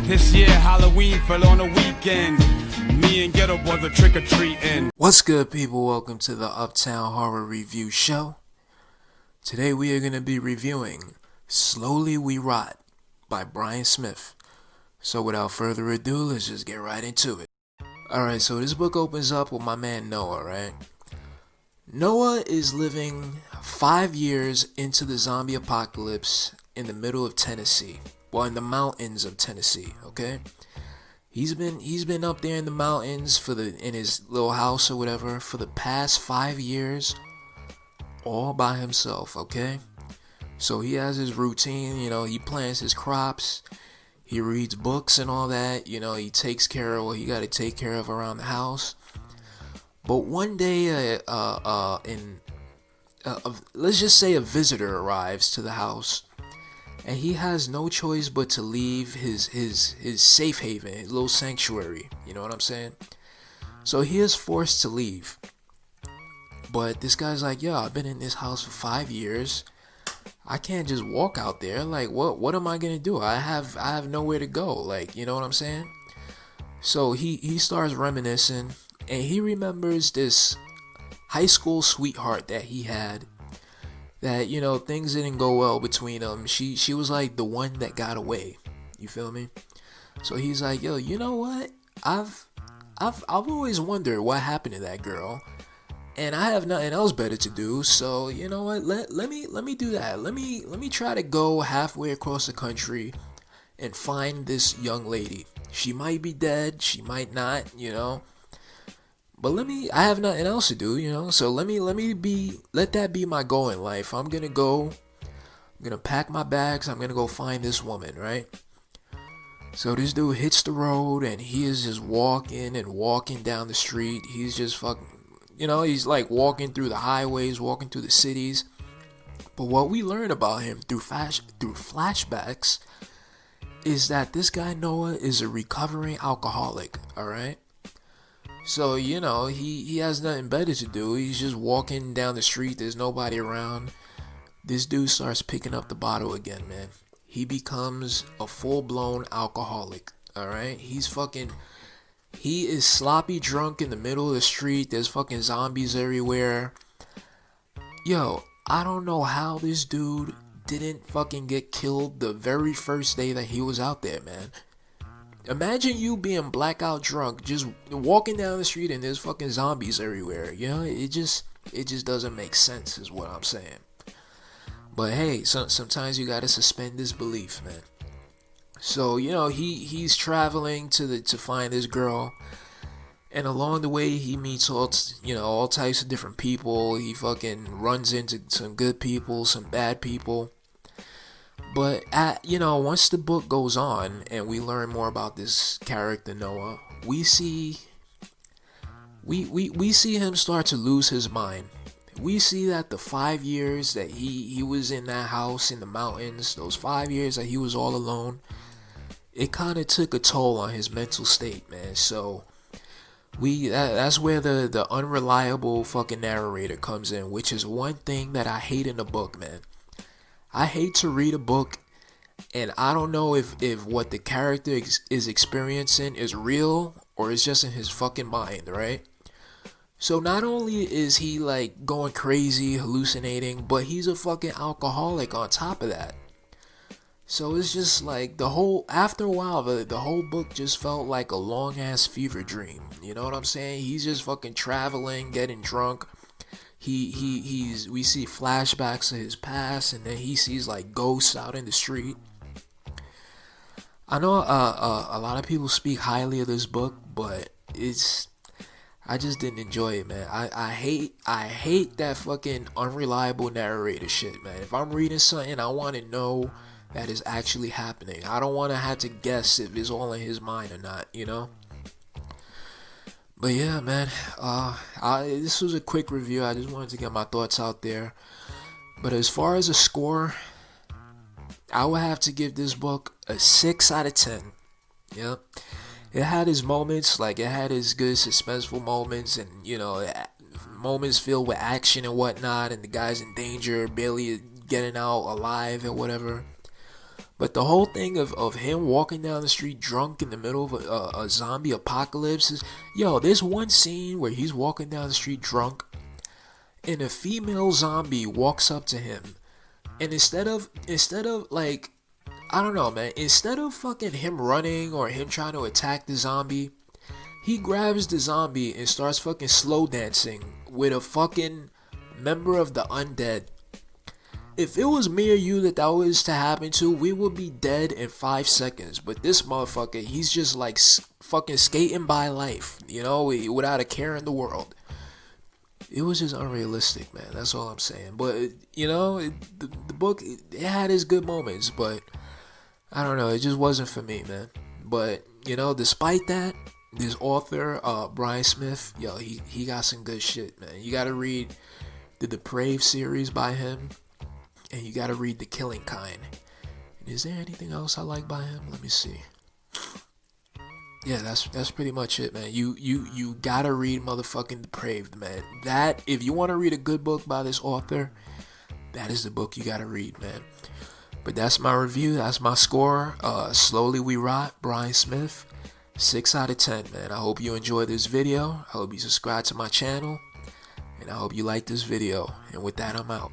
This year Halloween fell on a weekend. Me and Ghetto Boys are trick-or-treating. What's good, people? Welcome to the Uptown Horror Review Show. Today we are going to be reviewing Slowly We Rot by Bryan Smith. So without further ado, let's just get right into it. Alright, so this book opens up with my man Noah, right? Noah is living 5 years into the zombie apocalypse in the middle of Tennessee. Well, in the mountains of Tennessee, okay? He's been up there in the mountains in his little house or whatever for the past 5 years, all by himself, okay? So he has his routine, he plants his crops, he reads books and all that, he takes care of what he got to take care of around the house. But one day, let's just say a visitor arrives to the house. And he has no choice but to leave his safe haven, his little sanctuary. You know what I'm saying? So he is forced to leave. But this guy's like, yo, I've been in this house for 5 years. I can't just walk out there. Like, what am I gonna do? I have nowhere to go. Like, you know what I'm saying? So he starts reminiscing, and he remembers this high school sweetheart that he had. That, things didn't go well between them. She was like the one that got away. You feel me? So he's like, yo, you know what? I've always wondered what happened to that girl, and I have nothing else better to do. So you know what? Let me do that. Let me try to go halfway across the country and find this young lady. She might be dead. She might not. But I have nothing else to do, so let that be my goal in life. I'm gonna pack my bags, I'm gonna go find this woman, right? So this dude hits the road, and he is just walking down the street. He's just fucking, he's like walking through the highways, walking through the cities. But what we learn about him through flashbacks is that this guy Noah is a recovering alcoholic, alright? So, he has nothing better to do. He's just walking down the street. There's nobody around. This dude starts picking up the bottle again, man. He becomes a full-blown alcoholic, alright? He is sloppy drunk in the middle of the street. There's fucking zombies everywhere. Yo, I don't know how this dude didn't fucking get killed the very first day that he was out there, man. Imagine you being blackout drunk, just walking down the street and there's fucking zombies everywhere. It just doesn't make sense, is what I'm saying. But hey, sometimes you gotta suspend disbelief, man. So he's traveling to find this girl, and along the way he meets all types of different people. He fucking runs into some good people, some bad people. But once the book goes on and we learn more about this character Noah, we see him start to lose his mind. We see that the 5 years that he was in that house in the mountains, those 5 years that he was all alone, it kind of took a toll on his mental state, man. So that's where the unreliable fucking narrator comes in, which is one thing that I hate in a book, man. I hate to read a book and I don't know if what the character is experiencing is real or it's just in his fucking mind, right? So not only is he like going crazy, hallucinating, but he's a fucking alcoholic on top of that. So it's just like after a while, the whole book just felt like a long ass fever dream. You know what I'm saying? He's just fucking traveling, getting drunk. We see flashbacks of his past, and then he sees like ghosts out in the street. I know a lot of people speak highly of this book, but I just didn't enjoy it, man. I hate that fucking unreliable narrator shit, man. If I'm reading something, I want to know that is actually happening. I don't want to have to guess if it's all in his mind or not, But yeah, man, this was a quick review. I just wanted to get my thoughts out there. But as far as a score, I would have to give this book a 6 out of 10. Yep. It had its moments, like it had its good suspenseful moments, and moments filled with action and whatnot, and the guy's in danger, barely getting out alive and whatever. But the whole thing of him walking down the street drunk in the middle of a zombie apocalypse is, yo, there's one scene where he's walking down the street drunk and a female zombie walks up to him, and instead of like, I don't know, man, instead of fucking him running or him trying to attack the zombie, he grabs the zombie and starts fucking slow dancing with a fucking member of the undead. If it was me or you that was to happen to, we would be dead in 5 seconds. But this motherfucker, he's just like fucking skating by life, you know, without a care in the world. It was just unrealistic, man. That's all I'm saying. But, you know, the book, it had its good moments, but I don't know, it just wasn't for me, man. But, you know, despite that, this author, Bryan Smith, yo, he got some good shit, man. You gotta read the Depraved series by him, and you gotta read The Killing Kind. And is there anything else I like by him? Let me see. Yeah, that's pretty much it, man. You gotta read motherfucking Depraved, man. That, if you want to read a good book by this author, that is the book you gotta read, man. But that's my review. That's my score. Slowly We Rot, Bryan Smith. 6 out of 10, man. I hope you enjoyed this video. I hope you subscribe to my channel. And I hope you like this video. And with that, I'm out.